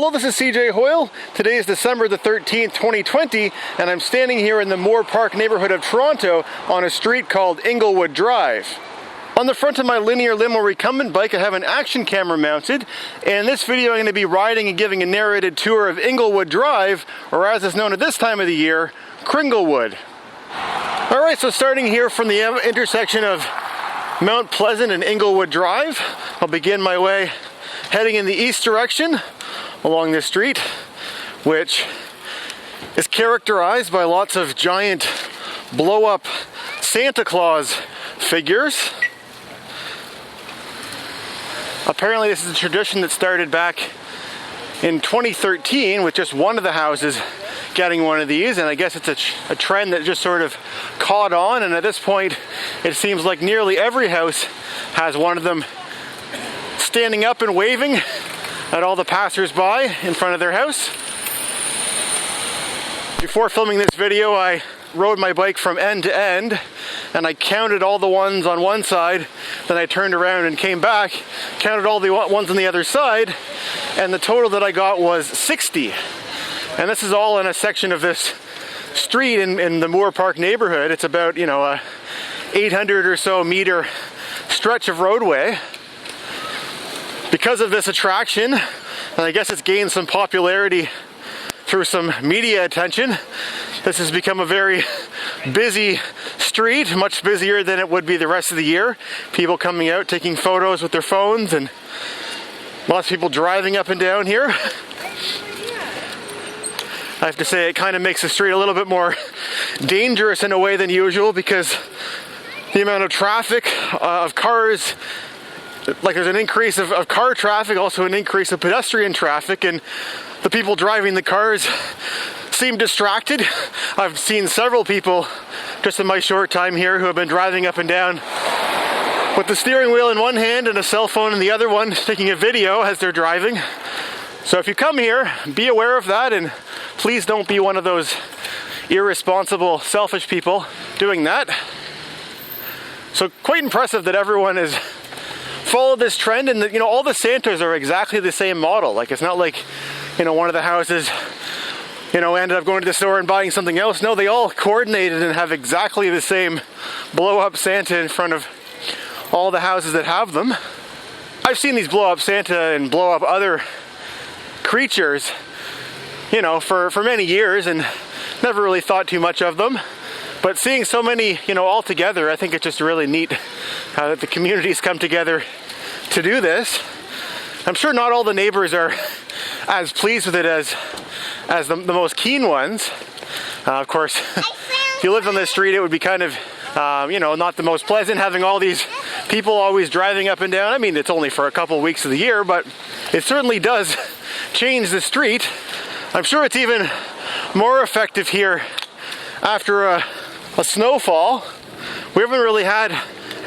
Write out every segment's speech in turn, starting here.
Hello, this is cjhoyle. Today is December the 13th, 2020, and I'm standing here in the Moore Park neighborhood of Toronto on a street called Inglewood Drive. On the front of my Linear Limo Recumbent Bike, I have an action camera mounted, and in this video I'm going to be riding and giving a narrated tour of Inglewood Drive, or as it's known at this time of the year, Kringlewood. Alright, so starting here from the intersection of Mount Pleasant and Inglewood Drive, I'll begin my way heading in the east direction along this street, which is characterized by lots of giant blow-up Santa Claus figures. Apparently this is a tradition that started back in 2013 with just one of the houses getting one of these, and I guess it's a trend that just sort of caught on, and at this point it seems like nearly every house has one of them standing up and waving at all the passers-by in front of their house. Before filming this video, I rode my bike from end to end and I counted all the ones on one side, then I turned around and came back, counted all the ones on the other side, and the total that I got was 60. And this is all in a section of this street in the Moore Park neighborhood. It's about, a 800 or so meter stretch of roadway. Because of this attraction, and I guess it's gained some popularity through some media attention, this has become a very busy street, much busier than it would be the rest of the year. People coming out, taking photos with their phones, and lots of people driving up and down here. I have to say, it kind of makes the street a little bit more dangerous in a way than usual, because the amount of traffic, of cars, like there's an increase of car traffic, also an increase of pedestrian traffic, and the people driving the cars seem distracted. I've seen several people just in my short time here who have been driving up and down with the steering wheel in one hand and a cell phone in the other one, taking a video as they're driving. So if you come here, be aware of that, and please don't be one of those irresponsible, selfish people doing that. So quite impressive that everyone has followed this trend, and all the Santas are exactly the same model. Like, it's not like, one of the houses, ended up going to the store and buying something else. No, they all coordinated and have exactly the same blow-up Santa in front of all the houses that have them. I've seen these blow-up Santa and blow-up other creatures, for many years, and never really thought too much of them. But seeing so many, all together, I think it's just really neat that the communities come together to do this. I'm sure not all the neighbors are as pleased with it as the most keen ones. Of course, if you lived on this street, it would be kind of, not the most pleasant having all these people always driving up and down. I mean, it's only for a couple weeks of the year, but it certainly does change the street. I'm sure it's even more effective here after a snowfall. We haven't really had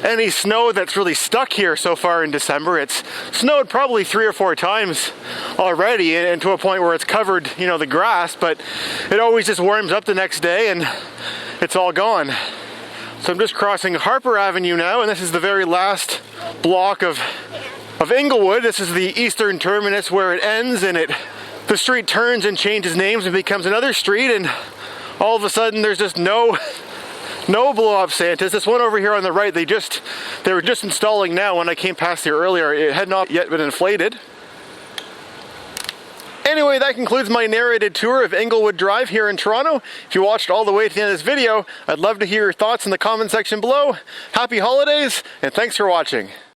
any snow that's really stuck here so far in December. It's snowed probably 3 or 4 times already, and to a point where it's covered, the grass, but it always just warms up the next day and it's all gone. So I'm just crossing Harper Avenue now, and this is the very last block of Inglewood. This is the eastern terminus where it ends, and the street turns and changes names and becomes another street, and all of a sudden there's just no blow-up Santas. This one over here on the right, they were just installing now. When I came past here earlier, it had not yet been inflated. Anyway, that concludes my narrated tour of Inglewood Drive here in Toronto. If you watched all the way to the end of this video, I'd love to hear your thoughts in the comment section below. Happy holidays, and thanks for watching.